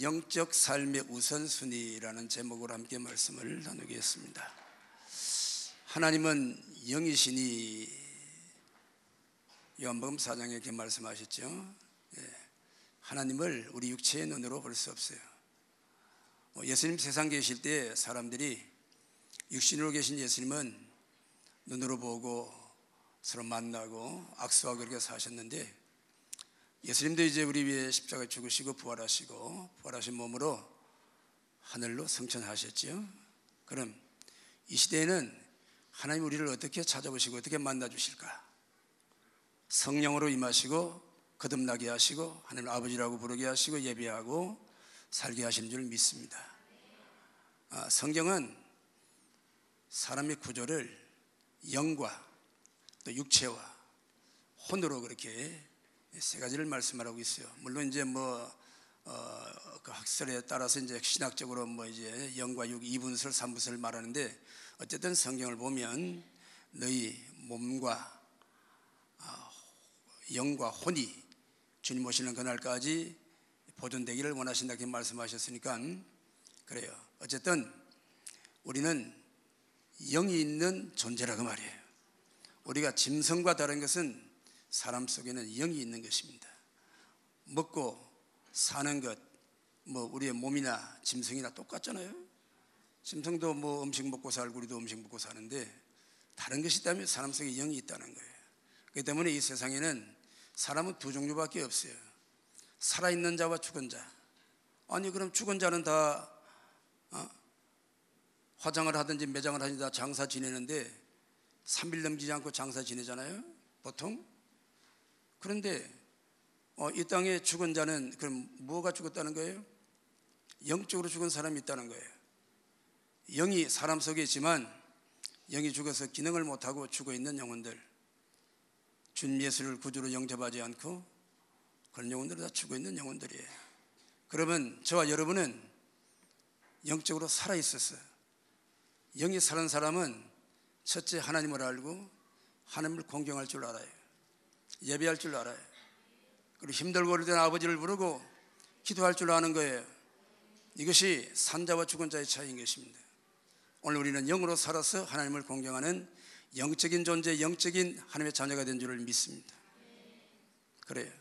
영적 삶의 우선순위라는 제목으로 함께 말씀을 나누겠습니다. 하나님은 영이시니 요한복음 4장에 이렇게 말씀하셨죠. 하나님을 우리 육체의 눈으로 볼 수 없어요. 예수님 세상 계실 때 사람들이 육신으로 계신 예수님은 눈으로 보고 서로 만나고 악수하고 그렇게 사셨는데, 예수님도 이제 우리 위해 십자가에 죽으시고 부활하신 몸으로 하늘로 승천하셨지요. 그럼 이 시대에는 하나님 우리를 어떻게 찾아보시고 어떻게 만나주실까? 성령으로 임하시고 거듭나게 하시고 하나님 아버지라고 부르게 하시고 예배하고 살게 하신 줄 믿습니다. 성경은 사람의 구조를 영과 또 육체와 혼으로 그렇게 세 가지를 말씀하고 있어요. 물론 이제 그 학설에 따라서 이제 신학적으로 이제 영과 육, 이분설, 삼분설을 말하는데, 어쨌든 성경을 보면 너희 몸과 영과 혼이 주님 오시는 그날까지 보존되기를 원하신다 이렇게 말씀하셨으니까 그래요. 어쨌든 우리는 영이 있는 존재라고 말이에요. 우리가 짐승과 다른 것은 사람 속에는 영이 있는 것입니다. 먹고 사는 것, 우리의 몸이나 짐승이나 똑같잖아요. 짐승도 음식 먹고 살고 우리도 음식 먹고 사는데 다른 것이 있다면 사람 속에 영이 있다는 거예요. 그렇기 때문에 이 세상에는 사람은 두 종류밖에 없어요. 살아있는 자와 죽은 자. 아니 그럼 죽은 자는 다 화장을 하든지 매장을 하든지 다 장사 지내는데 3일 넘기지 않고 장사 지내잖아요, 보통. 그런데 이 땅에 죽은 자는 그럼 뭐가 죽었다는 거예요? 영적으로 죽은 사람이 있다는 거예요. 영이 사람 속에 있지만 영이 죽어서 기능을 못하고 죽어있는 영혼들, 주님 예수를 구주로 영접하지 않고 그런 영혼들은 다 죽어있는 영혼들이에요. 그러면 저와 여러분은 영적으로 살아있었어요. 영이 사는 사람은 첫째 하나님을 알고 하나님을 공경할 줄 알아요. 예배할 줄 알아요. 그리고 힘들고 어릴 때는 아버지를 부르고 기도할 줄 아는 거예요. 이것이 산자와 죽은 자의 차이인 것입니다. 오늘 우리는 영으로 살아서 하나님을 공경하는 영적인 존재, 영적인 하나님의 자녀가 된 줄을 믿습니다. 그래요.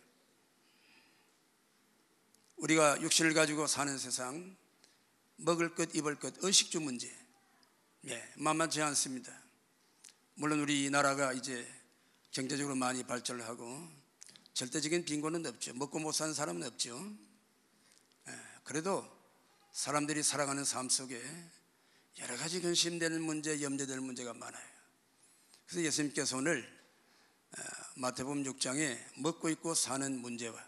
우리가 육신을 가지고 사는 세상, 먹을 것, 입을 것, 의식주 문제, 만만치 않습니다. 물론 우리나라가 이제 경제적으로 많이 발전을 하고 절대적인 빈곤은 없죠. 먹고 못 사는 사람은 없죠. 그래도 사람들이 살아가는 삶 속에 여러 가지 근심되는 문제, 염려되는 문제가 많아요. 그래서 예수님께서 오늘 마태복음 6장에 먹고 입고 사는 문제와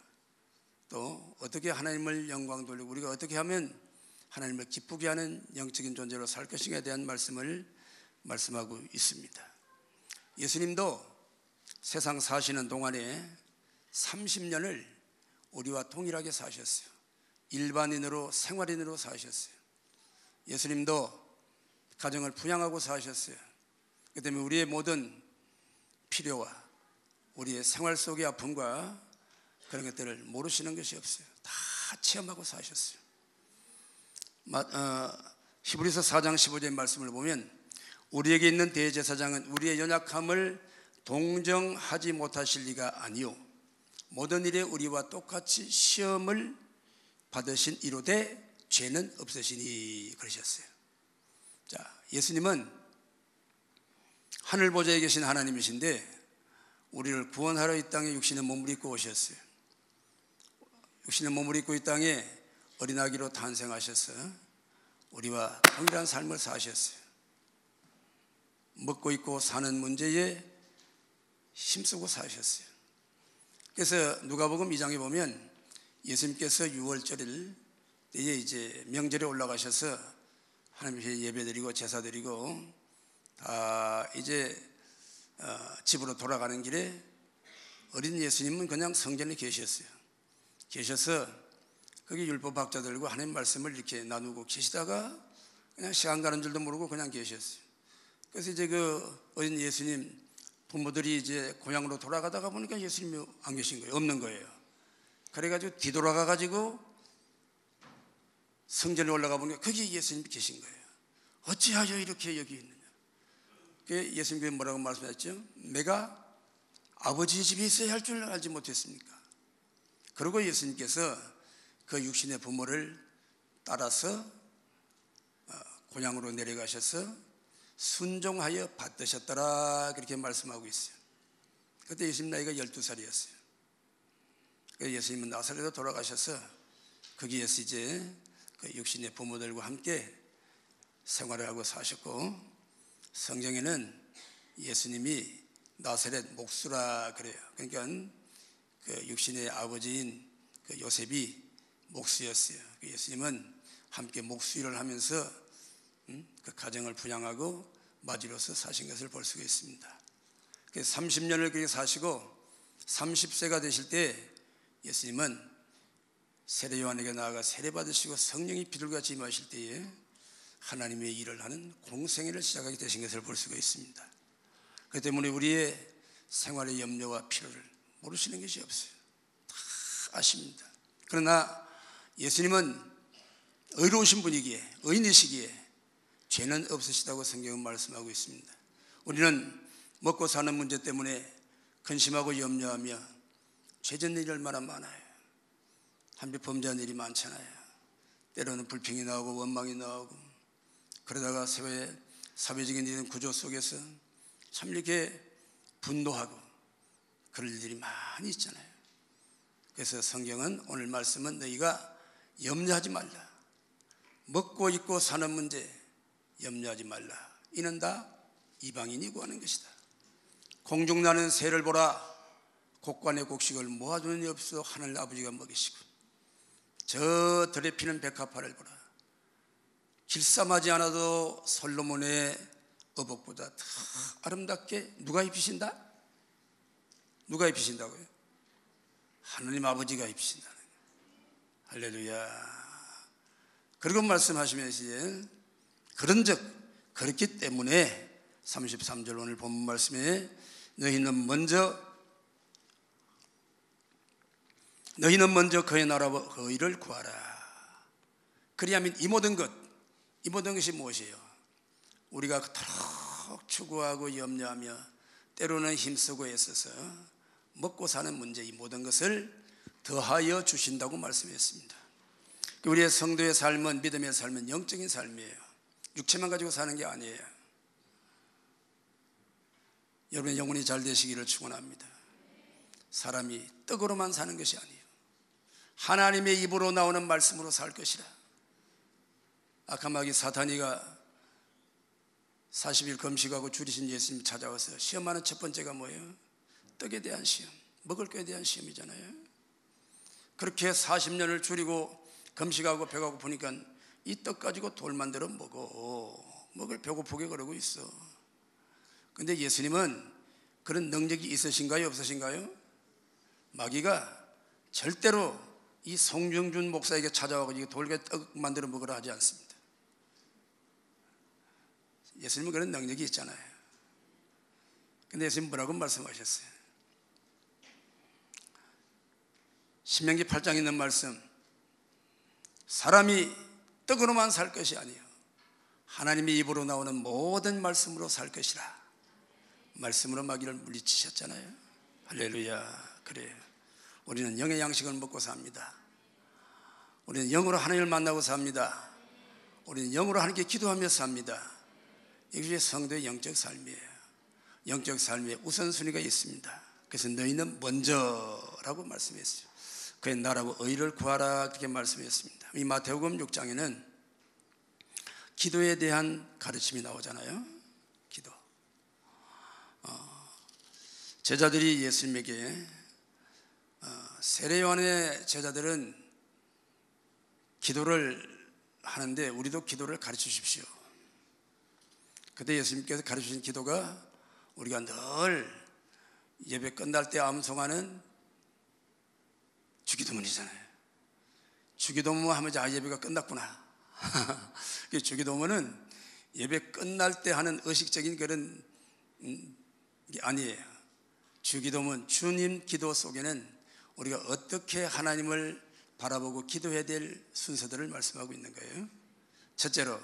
또 어떻게 하나님을 영광 돌리고 우리가 어떻게 하면 하나님을 기쁘게 하는 영적인 존재로 살 것인가에 대한 말씀을 말씀하고 있습니다. 예수님도 세상 사시는 동안에 30년을 우리와 동일하게 사셨어요. 일반인으로, 생활인으로 사셨어요. 예수님도 가정을 부양하고 사셨어요. 그 때문에 우리의 모든 필요와 우리의 생활 속의 아픔과 그런 것들을 모르시는 것이 없어요. 다 체험하고 사셨어요. 히브리서 4장 15절의 말씀을 보면 우리에게 있는 대제사장은 우리의 연약함을 동정하지 못하실 리가 아니요 모든 일에 우리와 똑같이 시험을 받으신 이로되 죄는 없으시니 그러셨어요. 자, 예수님은 하늘 보좌에 계신 하나님이신데 우리를 구원하러 이 땅에 육신의 몸을 입고 오셨어요. 육신의 몸을 입고 이 땅에 어린아기로 탄생하셔서 우리와 동일한 삶을 사셨어요. 먹고 입고 사는 문제에 힘쓰고 사셨어요. 그래서 누가복음 2장에 보면 예수님께서 6월절일 때에 이제 명절에 올라가셔서 하나님께 예배드리고 제사드리고 다 이제 집으로 돌아가는 길에 어린 예수님은 그냥 성전에 계셨어요. 계셔서 거기 율법 학자들과 하나님 말씀을 이렇게 나누고 계시다가 그냥 시간 가는 줄도 모르고 그냥 계셨어요. 그래서 이제 그 어린 예수님 부모들이 이제 고향으로 돌아가다가 보니까 예수님이 안 계신 거예요. 없는 거예요. 그래가지고 뒤돌아가가지고 성전에 올라가 보니까 거기에 예수님이 계신 거예요. 어찌하여 이렇게 여기 있느냐. 예수님께서 뭐라고 말씀하셨죠? 내가 아버지의 집에 있어야 할 줄 알지 못했습니까? 그리고 예수님께서 그 육신의 부모를 따라서 고향으로 내려가셔서 순종하여 받드셨더라, 그렇게 말씀하고 있어요. 그때 예수님 나이가 12살이었어요. 예수님은 나사렛으로 돌아가셔서 거기에서 이제 그 육신의 부모들과 함께 생활을 하고 사셨고, 성경에는 예수님이 나사렛 목수라 그래요. 그러니까 그 육신의 아버지인 그 요셉이 목수였어요. 예수님은 함께 목수 일을 하면서 그 가정을 부양하고 마지로서 사신 것을 볼 수가 있습니다. 30년을 그렇게 사시고 30세가 되실 때 예수님은 세례 요한에게 나아가 세례 받으시고 성령이 비둘기같이 임하실 때에 하나님의 일을 하는 공생애를 시작하게 되신 것을 볼 수가 있습니다. 그 때문에 우리의 생활의 염려와 필요를 모르시는 것이 없어요. 다 아십니다. 그러나 예수님은 의로우신 분이기에, 의인이시기에 죄는 없으시다고 성경은 말씀하고 있습니다. 우리는 먹고 사는 문제 때문에 근심하고 염려하며 죄짓는 일이 얼마나 많아요. 한비 범죄한 일이 많잖아요. 때로는 불평이 나오고 원망이 나오고, 그러다가 사회적인 이런 구조 속에서 참 이렇게 분노하고 그럴 일이 많이 있잖아요. 그래서 성경은 오늘 말씀은 너희가 염려하지 말라, 먹고 입고 사는 문제 염려하지 말라, 이는 다 이방인이 구하는 것이다. 공중나는 새를 보라, 곡간의 곡식을 모아두는 이 없어 하늘 아버지가 먹이시고, 저 들에 피는 백합화를 보라, 길쌈하지 않아도 솔로몬의 어복보다 더 아름답게 누가 입히신다? 누가 입히신다고요? 하나님 아버지가 입히신다는 거예요. 할렐루야. 그리고 말씀하시면서 그런즉 그렇기 때문에 33절 오늘 본문 말씀에 너희는 먼저 그의 나라와 그의 의를 구하라. 그리하면 이 모든 것이 무엇이에요? 우리가 그토록 추구하고 염려하며 때로는 힘쓰고 애써서 먹고 사는 문제, 이 모든 것을 더하여 주신다고 말씀했습니다. 우리의 성도의 삶은, 믿음의 삶은 영적인 삶이에요. 육체만 가지고 사는 게 아니에요. 여러분의 영혼이 잘 되시기를 축원합니다. 사람이 떡으로만 사는 것이 아니에요. 하나님의 입으로 나오는 말씀으로 살 것이라. 악한 마귀 사탄이가 40일 금식하고 줄이신 예수님 찾아와서 시험하는 첫 번째가 뭐예요? 떡에 대한 시험, 먹을 것에 대한 시험이잖아요. 그렇게 40년을 줄이고 금식하고 배가 고프니까 이 떡 가지고 돌 만들어 먹을 배고프게 그러고 있어. 근데 예수님은 그런 능력이 있으신가요, 없으신가요? 마귀가 절대로 이 송정준 목사에게 찾아와서 돌게 떡 만들어 먹으라 하지 않습니다. 예수님은 그런 능력이 있잖아요. 근데 예수님 뭐라고 말씀하셨어요? 신명기 8장에 있는 말씀, 사람이 떡으로만 살 것이 아니요 하나님의 입으로 나오는 모든 말씀으로 살 것이라. 말씀으로 마귀를 물리치셨잖아요. 할렐루야. 그래요. 우리는 영의 양식을 먹고 삽니다. 우리는 영으로 하나님을 만나고 삽니다. 우리는 영으로 하나님께 기도하며 삽니다. 이것이 성도의 영적 삶이에요. 영적 삶에 우선순위가 있습니다. 그래서 너희는 먼저라고 말씀했어요. 그의 나라와 의를 구하라, 그렇게 말씀했습니다. 이 마태복음 6장에는 기도에 대한 가르침이 나오잖아요. 기도. 제자들이 예수님에게, 세례 요한의 제자들은 기도를 하는데 우리도 기도를 가르쳐 주십시오. 그때 예수님께서 가르쳐 주신 기도가 우리가 늘 예배 끝날 때 암송하는 주기도문이잖아요. 주기도문 하면 예배가 끝났구나. 주기도문은 예배 끝날 때 하는 의식적인 그런 게 아니에요. 주기도문, 주님 기도 속에는 우리가 어떻게 하나님을 바라보고 기도해야 될 순서들을 말씀하고 있는 거예요. 첫째로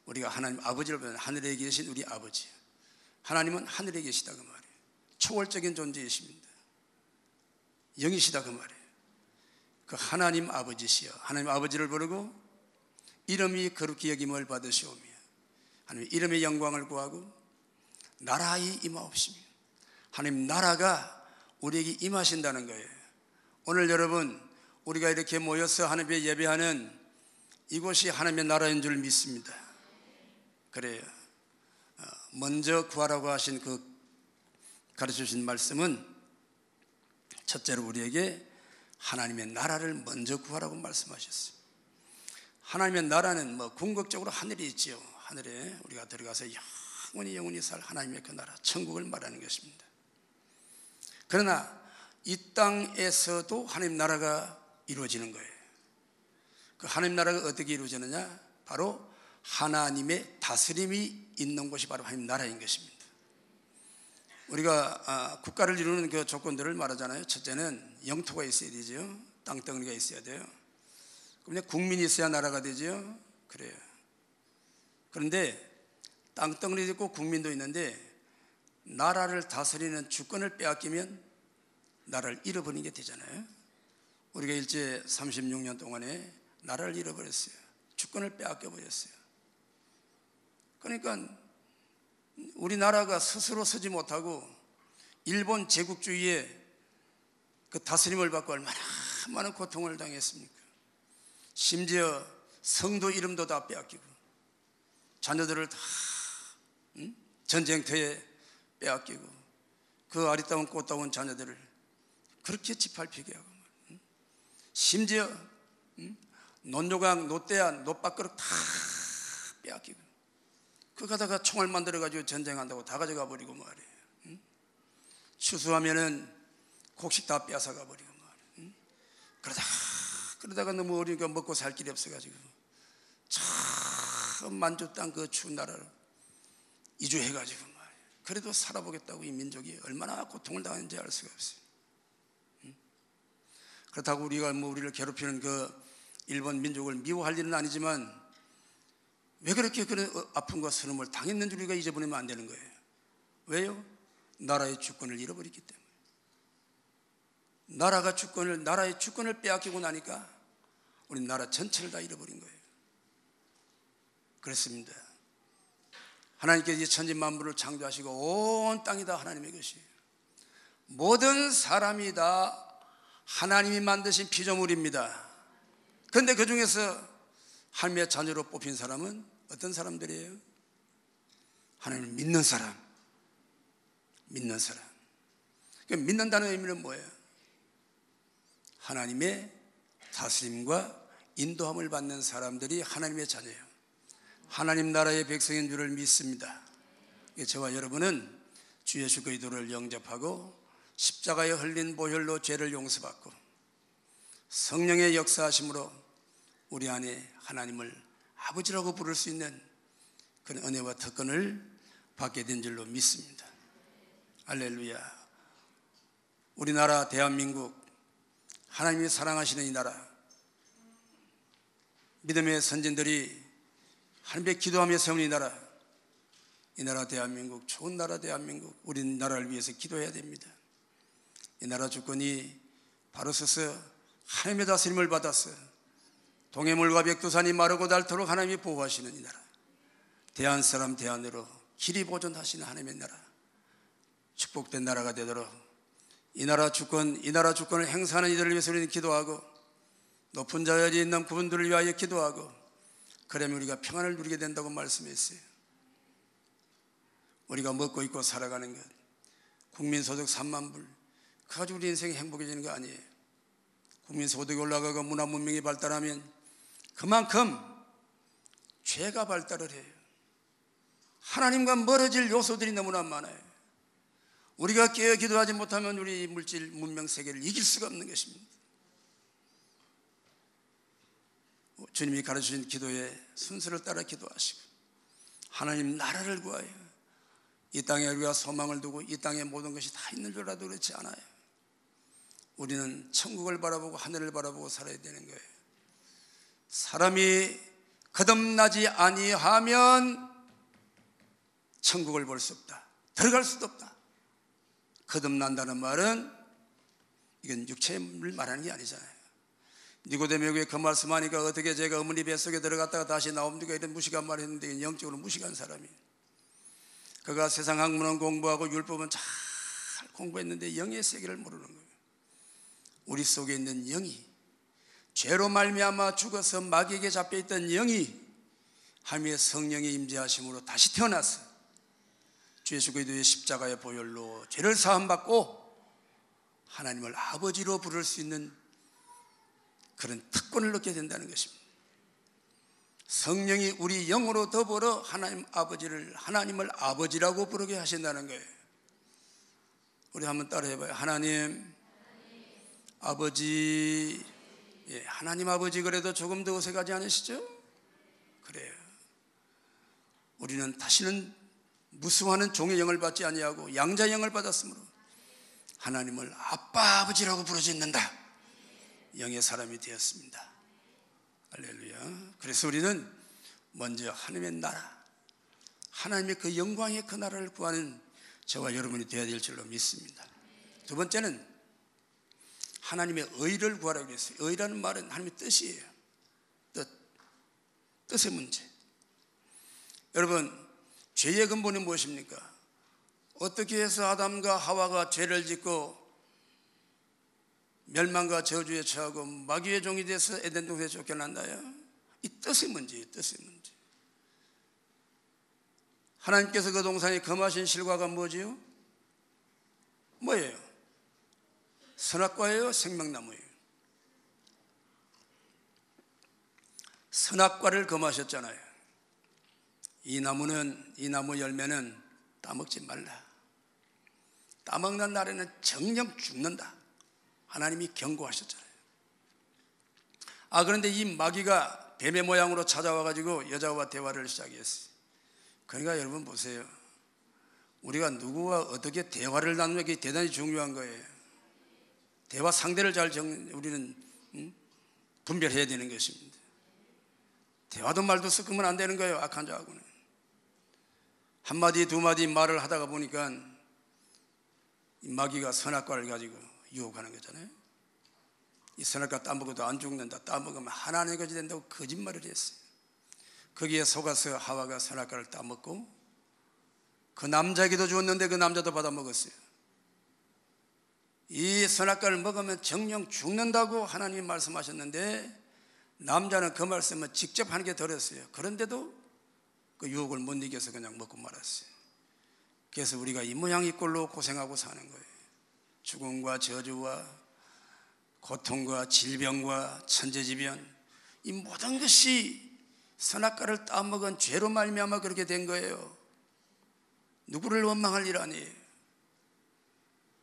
우리가 하나님 아버지를 보면 하늘에 계신 우리 아버지, 하나님은 하늘에 계시다 그 말이에요. 초월적인 존재이십니다. 영이시다 그 말이에요. 그 하나님 아버지시여, 하나님 아버지를 부르고 이름이 거룩히 여김을 받으시오며 하나님 이름의 영광을 구하고 나라의 임하옵시며, 하나님 나라가 우리에게 임하신다는 거예요. 오늘 여러분 우리가 이렇게 모여서 하나님의 예배하는 이곳이 하나님의 나라인 줄 믿습니다. 그래요. 먼저 구하라고 하신 그 가르쳐 주신 말씀은 첫째로 우리에게 하나님의 나라를 먼저 구하라고 말씀하셨어요. 하나님의 나라는 궁극적으로 하늘에 있지요. 하늘에 우리가 들어가서 영원히 살 하나님의 그 나라, 천국을 말하는 것입니다. 그러나 이 땅에서도 하나님 나라가 이루어지는 거예요. 그 하나님 나라가 어떻게 이루어지느냐? 바로 하나님의 다스림이 있는 곳이 바로 하나님 나라인 것입니다. 우리가 국가를 이루는 그 조건들을 말하잖아요. 첫째는 영토가 있어야 되죠. 땅덩어리가 있어야 돼요. 그런데 국민이 있어야 나라가 되죠. 그래요. 그런데 땅덩어리도 있고 국민도 있는데 나라를 다스리는 주권을 빼앗기면 나라를 잃어버리는 게 되잖아요. 우리가 일제 36년 동안에 나라를 잃어버렸어요. 주권을 빼앗겨 버렸어요. 그러니까 우리나라가 스스로 서지 못하고 일본 제국주의의 그 다스림을 받고 얼마나 많은 고통을 당했습니까? 심지어 성도 이름도 다 빼앗기고 자녀들을 다 전쟁터에 빼앗기고 그 아리따운 꽃다운 자녀들을 그렇게 짓밟히게 하고 심지어 논조강, 노대안, 노박그릇 다 빼앗기고 그 가다가 총을 만들어가지고 전쟁한다고 다 가져가 버리고 말이에요. 추수하면은 곡식 다 빼앗아가 버리고 말이에요. 그러다가 너무 어리니까 먹고 살 길이 없어가지고 참 만주 땅 그 추운 나라로 이주해가지고 말이에요. 그래도 살아보겠다고 이 민족이 얼마나 고통을 당하는지 알 수가 없어요. 그렇다고 우리가 우리를 괴롭히는 그 일본 민족을 미워할 일은 아니지만 왜 그렇게 그런 아픔과 슬픔을 당했는지 우리가 잊어버리면 안 되는 거예요. 왜요? 나라의 주권을 잃어버렸기 때문에. 나라의 주권을 빼앗기고 나니까 우리 나라 전체를 다 잃어버린 거예요. 그렇습니다. 하나님께서 이 천지 만물을 창조하시고 온 땅이 다 하나님의 것이에요. 모든 사람이 다 하나님이 만드신 피조물입니다. 그런데 그 중에서 하나님의 자녀로 뽑힌 사람은 어떤 사람들이에요? 하나님을 믿는 사람. 믿는다는 의미는 뭐예요? 하나님의 다스림과 인도함을 받는 사람들이 하나님의 자녀예요. 하나님 나라의 백성인 줄을 믿습니다. 저와 여러분은 주 예수 그리스도를 영접하고 십자가에 흘린 보혈로 죄를 용서받고 성령의 역사하심으로 우리 안에 하나님을 아버지라고 부를 수 있는 그런 은혜와 특권을 받게 된 줄로 믿습니다. 할렐루야. 우리나라 대한민국, 하나님이 사랑하시는 이 나라, 믿음의 선진들이 하나님께 기도하며 세운 이 나라 대한민국, 좋은 나라 대한민국, 우리나라를 위해서 기도해야 됩니다. 이 나라 주권이 바로 서서 하나님의 다스림을 받았어요. 동해물과 백두산이 마르고 닳도록 하나님이 보호하시는 이 나라, 대한 사람 대안으로 길이 보존하시는 하나님의 나라, 축복된 나라가 되도록 이 나라 주권을 행사하는 이들을 위해서 우리는 기도하고 높은 자리에 있는 그분들을 위하여 기도하고 그러면 우리가 평안을 누리게 된다고 말씀했어요. 우리가 먹고 입고 살아가는 것, 국민소득 3만 불, 그 가지고 우리 인생이 행복해지는 거 아니에요. 국민소득이 올라가고 문화문명이 발달하면 그만큼 죄가 발달을 해요. 하나님과 멀어질 요소들이 너무나 많아요. 우리가 깨어 기도하지 못하면 우리 물질 문명 세계를 이길 수가 없는 것입니다. 주님이 가르치신 기도의 순서를 따라 기도하시고 하나님 나라를 구하여 이 땅에 우리가 소망을 두고 이 땅에 모든 것이 다 있는 줄 알아도 그렇지 않아요. 우리는 천국을 바라보고 하늘을 바라보고 살아야 되는 거예요. 사람이 거듭나지 아니하면 천국을 볼 수 없다, 들어갈 수도 없다. 거듭난다는 말은 이건 육체를 말하는 게 아니잖아요. 니고데모에게 그 말씀하니까 어떻게 제가 어머니 뱃속에 들어갔다가 다시 나옵니까? 이런 무식한 말을 했는데 영적으로 무식한 사람이, 그가 세상 학문은 공부하고 율법은 잘 공부했는데 영의 세계를 모르는 거예요. 우리 속에 있는 영이, 죄로 말미암아 죽어서 마귀에게 잡혀있던 영이 하나님의 성령의 임재하심으로 다시 태어났어요. 주 예수 그리스도의 십자가의 보혈로 죄를 사함받고 하나님을 아버지로 부를 수 있는 그런 특권을 얻게 된다는 것입니다. 성령이 우리 영으로 더불어 하나님을 아버지라고 부르게 하신다는 거예요. 우리 한번 따라 해봐요. 하나님 아버지. 예, 하나님 아버지 그래도 조금 더 어색하지 않으시죠? 그래요. 우리는 다시는 무수하는 종의 영을 받지 아니하고 양자의 영을 받았으므로 하나님을 아빠 아버지라고 부르짖는다, 영의 사람이 되었습니다. 할렐루야. 그래서 우리는 먼저 하나님의 나라, 하나님의 그 영광의 그 나라를 구하는 저와 여러분이 되어야 될 줄로 믿습니다. 두 번째는 하나님의 의를 구하라고 했어요. 의라는 말은 하나님의 뜻이에요. 뜻의 문제. 여러분, 죄의 근본이 무엇입니까? 어떻게 해서 아담과 하와가 죄를 짓고 멸망과 저주에 처하고 마귀의 종이 돼서 에덴 동산에 쫓겨난다요? 이 뜻의 문제예요. 뜻의 문제. 하나님께서 그 동산에 금하신 실과가 뭐지요? 뭐예요? 선악과예요? 생명나무예요? 선악과를 금하셨잖아요. 이 나무 열매는 따먹지 말라. 따먹는 날에는 정령 죽는다. 하나님이 경고하셨잖아요. 그런데 이 마귀가 뱀의 모양으로 찾아와가지고 여자와 대화를 시작했어요. 그러니까 여러분 보세요. 우리가 누구와 어떻게 대화를 나누는 게 대단히 중요한 거예요. 대화 상대를 우리는 분별해야 되는 것입니다. 대화도 말도 섞으면 안 되는 거예요. 악한 자하고는. 한마디 두마디 말을 하다가 보니까 이 마귀가 선악과를 가지고 유혹하는 거잖아요. 이 선악과 따먹어도 안 죽는다, 따먹으면 하나님의 것이 된다고 거짓말을 했어요. 거기에 속아서 하와가 선악과를 따먹고 그 남자에게도 주었는데 그 남자도 받아먹었어요. 이 선악과를 먹으면 정령 죽는다고 하나님이 말씀하셨는데 남자는 그 말씀을 직접 하는 게 덜했어요. 그런데도 그 유혹을 못 이겨서 그냥 먹고 말았어요. 그래서 우리가 이 모양 이 꼴로 고생하고 사는 거예요. 죽음과 저주와 고통과 질병과 천재지변, 이 모든 것이 선악과를 따먹은 죄로 말미암아 그렇게 된 거예요. 누구를 원망할 일 아니에요.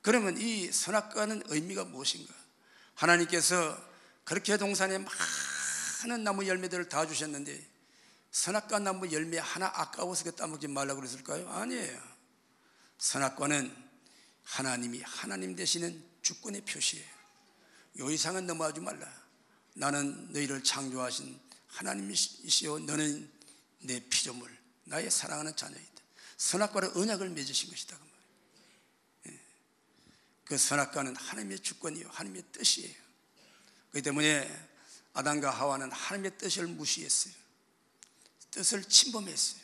그러면 이 선악과는 의미가 무엇인가? 하나님께서 그렇게 동산에 많은 나무 열매들을 다 주셨는데 선악과 나무 열매 하나 아까워서 그 따먹지 말라고 그랬을까요? 아니에요. 선악과는 하나님이 하나님 되시는 주권의 표시예요. 요 이상은 넘어가지 말라. 나는 너희를 창조하신 하나님이시오. 너는 내 피조물, 나의 사랑하는 자녀이다. 선악과로 언약을 맺으신 것이다. 그 선악과는 하나님의 주권이요, 하나님의 뜻이에요. 그렇기 때문에 아담과 하와는 하나님의 뜻을 무시했어요. 뜻을 침범했어요.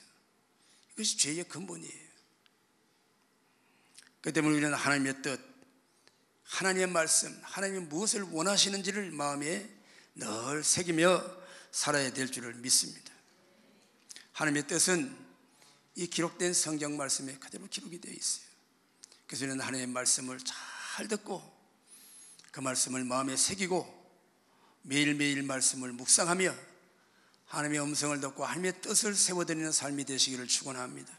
이것이 죄의 근본이에요. 그렇기 때문에 우리는 하나님의 뜻, 하나님의 말씀, 하나님이 무엇을 원하시는지를 마음에 늘 새기며 살아야 될 줄을 믿습니다. 하나님의 뜻은 이 기록된 성경 말씀에 그대로 기록이 되어 있어요. 그래서 우리는 하나님의 말씀을 잘 듣고 그 말씀을 마음에 새기고 매일매일 말씀을 묵상하며 하나님의 음성을 듣고 하나님의 뜻을 세워드리는 삶이 되시기를 축원합니다.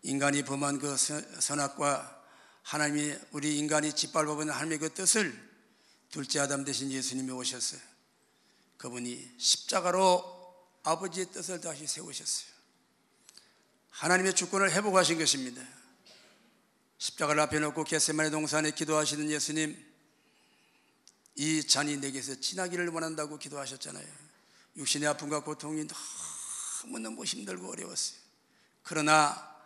인간이 범한 그 선악과 하나님이 우리 인간이 짓밟아버린 하나님의 그 뜻을 둘째 아담 되신 예수님이 오셨어요. 그분이 십자가로 아버지의 뜻을 다시 세우셨어요. 하나님의 주권을 회복하신 것입니다. 십자가를 앞에 놓고 겟세마네 동산에 기도하시는 예수님, 이 잔이 내게서 지나기를 원한다고 기도하셨잖아요. 육신의 아픔과 고통이 너무너무 힘들고 어려웠어요. 그러나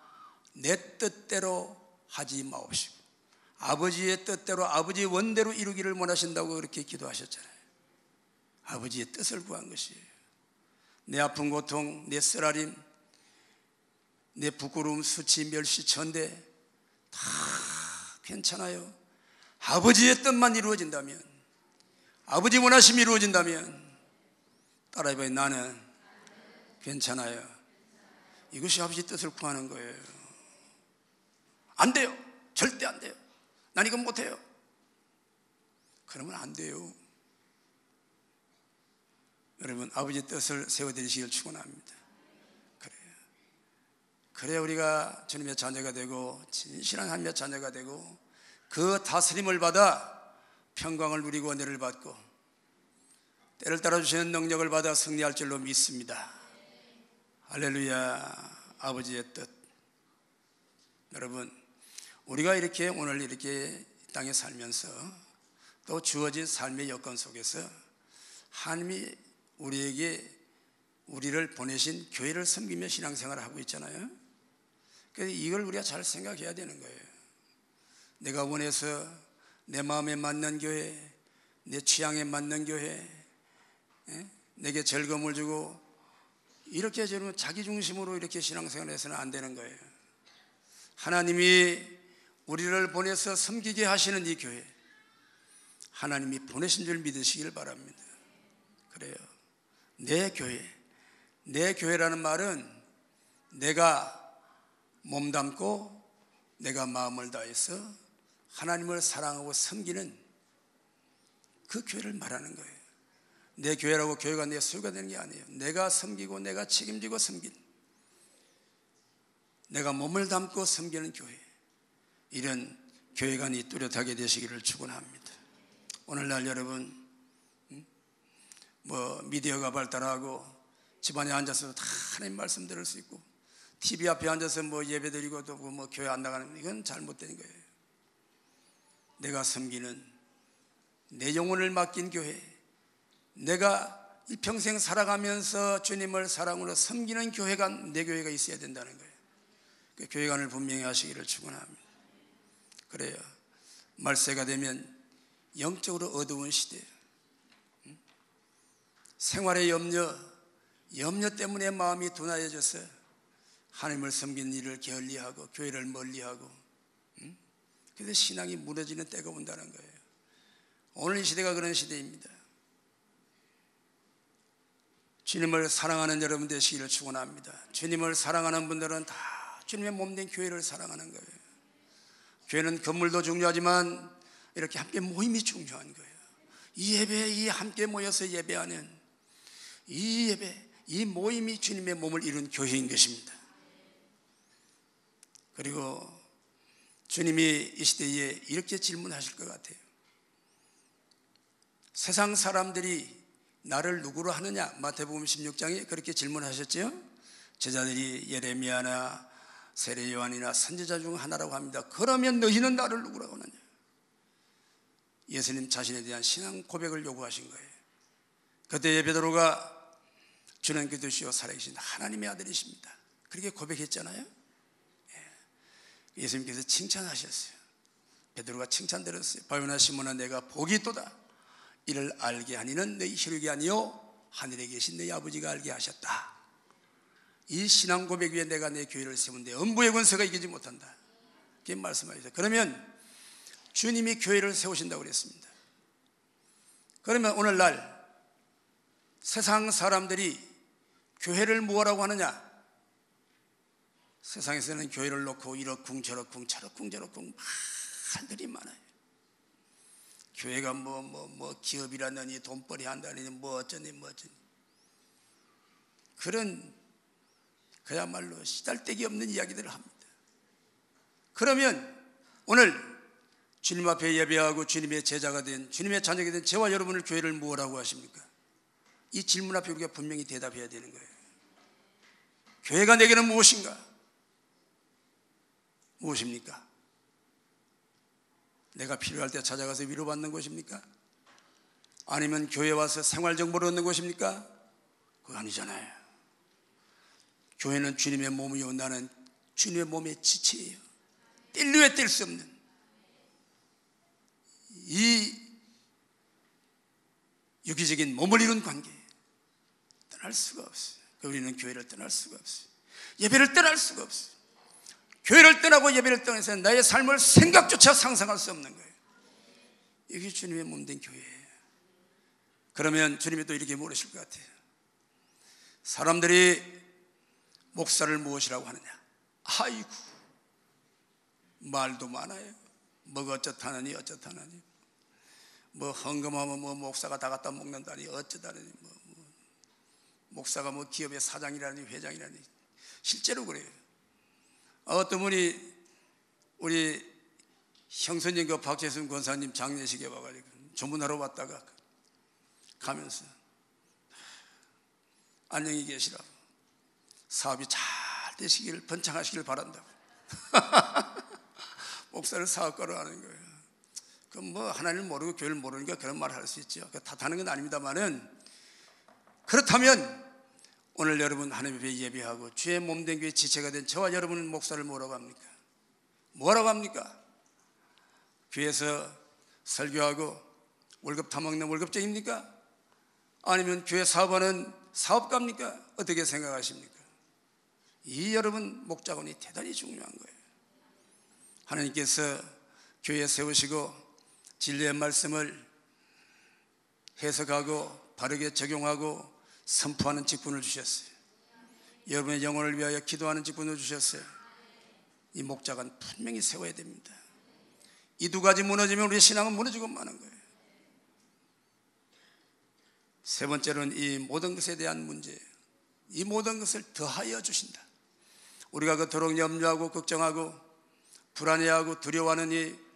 내 뜻대로 하지 마옵시고 아버지의 뜻대로 아버지의 원대로 이루기를 원하신다고 그렇게 기도하셨잖아요. 아버지의 뜻을 구한 것이에요. 내 아픈 고통, 내 쓰라림, 내 부끄러움, 수치, 멸시, 천대 다 괜찮아요. 아버지의 뜻만 이루어진다면, 아버지 원하심이 이루어진다면 따라해봐요. 나는 괜찮아요. 이것이 아버지 뜻을 구하는 거예요. 안 돼요. 절대 안 돼요. 난 이건 못해요. 그러면 안 돼요. 여러분, 아버지 뜻을 세워드리시길 축원합니다. 그래야 우리가 주님의 자녀가 되고 진실한 하나님의 자녀가 되고 그 다스림을 받아 평강을 누리고 은혜를 받고 때를 따라 주시는 능력을 받아 승리할 줄로 믿습니다. 할렐루야. 아버지의 뜻. 여러분, 우리가 이렇게 오늘 이렇게 땅에 살면서 또 주어진 삶의 여건 속에서 하나님이 우리를 보내신 교회를 섬기며 신앙생활을 하고 있잖아요. 그래서 이걸 우리가 잘 생각해야 되는 거예요. 내가 원해서 내 마음에 맞는 교회, 내 취향에 맞는 교회, 내게 즐거움을 주고 이렇게 저는 자기 중심으로 이렇게 신앙생활을 해서는 안 되는 거예요. 하나님이 우리를 보내서 섬기게 하시는 이 교회, 하나님이 보내신 줄 믿으시길 바랍니다. 그래요. 내 교회라는 말은 내가 몸담고 내가 마음을 다해서 하나님을 사랑하고 섬기는 그 교회를 말하는 거예요. 내 교회라고 교회가 내 소유가 되는 게 아니에요. 내가 섬기고 내가 책임지고 섬긴, 내가 몸을 담고 섬기는 교회, 이런 교회관이 뚜렷하게 되시기를 축원합니다. 오늘날 여러분 미디어가 발달하고 집안에 앉아서 다 하나님 말씀 들을 수 있고 TV 앞에 앉아서 예배 드리고 또 교회 안 나가는, 이건 잘못된 거예요. 내가 섬기는, 내 영혼을 맡긴 교회, 내가 일평생 살아가면서 주님을 사랑으로 섬기는 교회가, 내 교회가 있어야 된다는 거예요. 그 교회관을 분명히 하시기를 축원합니다. 그래요. 말세가 되면 영적으로 어두운 시대, 생활의 염려 때문에 마음이 둔하여져서 하나님을 섬기는 일을 게을리하고 교회를 멀리하고, 그래서 신앙이 무너지는 때가 온다는 거예요. 오늘 이 시대가 그런 시대입니다. 주님을 사랑하는 여러분 되시기를 축원합니다. 주님을 사랑하는 분들은 다 주님의 몸된 교회를 사랑하는 거예요. 교회는 건물도 중요하지만 이렇게 함께 모임이 중요한 거예요. 이 예배에 이 함께 모여서 예배하는 이 예배, 이 모임이 주님의 몸을 이룬 교회인 것입니다. 그리고 주님이 이 시대에 이렇게 질문하실 것 같아요. 세상 사람들이 나를 누구로 하느냐? 마태복음 16장에 그렇게 질문하셨죠. 제자들이 예레미야나 세례 요한이나 선지자 중 하나라고 합니다. 그러면 너희는 나를 누구라고 하느냐? 예수님 자신에 대한 신앙 고백을 요구하신 거예요. 그때 베드로가 주는 그리스도시요 살아계신 하나님의 아들이십니다, 그렇게 고백했잖아요. 예수님께서 칭찬하셨어요. 베드로가 칭찬 들었어요. 바요나 시몬아, 내가 복이 있도다. 이를 알게 하니는 너희 혈육이 아니요 하늘에 계신 너희 아버지가 알게 하셨다. 이 신앙 고백 위에 내가 내 교회를 세운데 음부의 권세가 이기지 못한다, 이렇게 말씀하셨어요. 그러면 주님이 교회를 세우신다고 그랬습니다. 그러면 오늘날 세상 사람들이 교회를 무엇라고 하느냐? 세상에서는 교회를 놓고 이러쿵 저러쿵 저러쿵 저러쿵 말들이 많아요. 교회가 기업이라느니 돈벌이 한다느니 어쩌니 그런 그야말로 시달데기 없는 이야기들을 합니다. 그러면 오늘 주님 앞에 예배하고 주님의 제자가 된, 주님의 자녀가 된 저와 여러분을 교회를 무엇라고 하십니까? 이 질문 앞에 우리가 분명히 대답해야 되는 거예요. 교회가 내게는 무엇인가? 무엇입니까? 내가 필요할 때 찾아가서 위로받는 곳입니까? 아니면 교회 와서 생활 정보를 얻는 곳입니까? 그거 아니잖아요. 교회는 주님의 몸이요 나는 주님의 몸의 지체예요. 뗄래야 뗄 수 없는 이 유기적인 몸을 이룬 관계 떠날 수가 없어요. 우리는 교회를 떠날 수가 없어요. 예배를 떠날 수가 없어요. 교회를 떠나고 예배를 떠나서 나의 삶을 생각조차 상상할 수 없는 거예요. 이게 주님의 몸된 교회예요. 그러면 주님이 또 이렇게 물으실 것 같아요. 사람들이 목사를 무엇이라고 하느냐? 아이고 말도 많아요. 뭐가 어쩌다느니 어쩌다느니 뭐 헌금하면 뭐 목사가 다 갖다 먹는다니 어쩌다느니 목사가 뭐 기업의 사장이라니 회장이라니. 실제로 그래요. 어떤 분이 우리 형수님 그 박재순 권사님 장례식에 와가지고 조문하러 왔다가 가면서 안녕히 계시라고 사업이 잘 되시기를 번창하시길 바란다고 목사를 사업가로 하는 거예요. 그럼 뭐 하나님을 모르고 교회를 모르니까 그런 말을 할 수 있죠. 탓하는 건 아닙니다만은, 그렇다면 오늘 여러분 하나님 앞에 예배하고 주의 몸된 교회 지체가 된 저와 여러분은 목사를 뭐라고 합니까? 뭐라고 합니까? 교회에서 설교하고 월급 타먹는 월급쟁입니까? 아니면 교회 사업하는 사업가입니까? 어떻게 생각하십니까? 이 여러분 목자군이 대단히 중요한 거예요. 하나님께서 교회에 세우시고 진리의 말씀을 해석하고 바르게 적용하고 선포하는 직분을 주셨어요. 여러분의 영혼을 위하여 기도하는 직분을 주셨어요. 이 목자관 분명히 세워야 됩니다. 이 두 가지 무너지면 우리의 신앙은 무너지고 마는 거예요. 세 번째로는 이 모든 것에 대한 문제예요. 이 모든 것을 더하여 주신다. 우리가 그토록 염려하고 걱정하고 불안해하고 두려워하는 이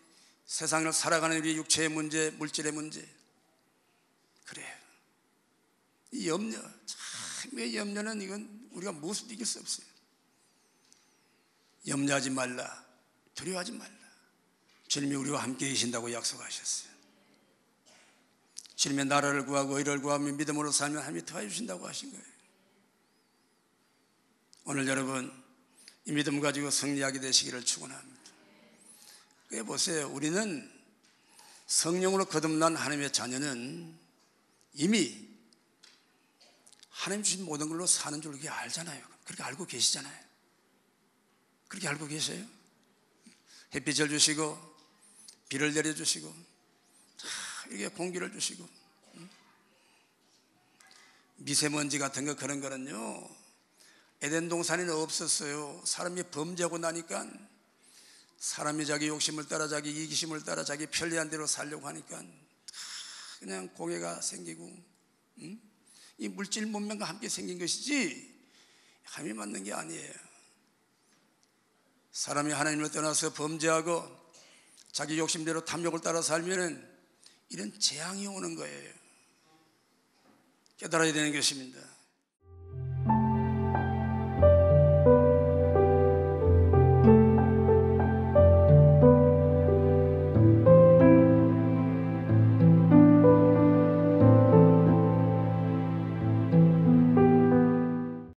세상을 살아가는 우리 육체의 문제, 물질의 문제, 그래요. 이 염려, 참의 염려는 이건 우리가 무엇을 이길 수 없어요. 염려하지 말라, 두려워하지 말라. 주님이 우리와 함께 계신다고 약속하셨어요. 주님의 나라를 구하고 의를 구하며 믿음으로 살면 하나님이 더해 주신다고 하신 거예요. 오늘 여러분 이 믿음 가지고 승리하게 되시기를 축원합니다. 그래 보세요. 우리는 성령으로 거듭난 하나님의 자녀는 이미 하나님 주신 모든 걸로 사는 줄 그렇게 알잖아요. 그렇게 알고 계시잖아요. 그렇게 알고 계세요? 햇빛을 주시고 비를 내려주시고 이렇게 공기를 주시고 미세먼지 같은 거 그런 거는요 에덴 동산에는 없었어요. 사람이 범죄하고 나니까 사람이 자기 욕심을 따라 자기 이기심을 따라 자기 편리한 대로 살려고 하니까 그냥 공해가 생기고 이 물질 문명과 함께 생긴 것이지 하나님이 만든 게 아니에요. 사람이 하나님을 떠나서 범죄하고 자기 욕심대로 탐욕을 따라 살면은 이런 재앙이 오는 거예요. 깨달아야 되는 것입니다.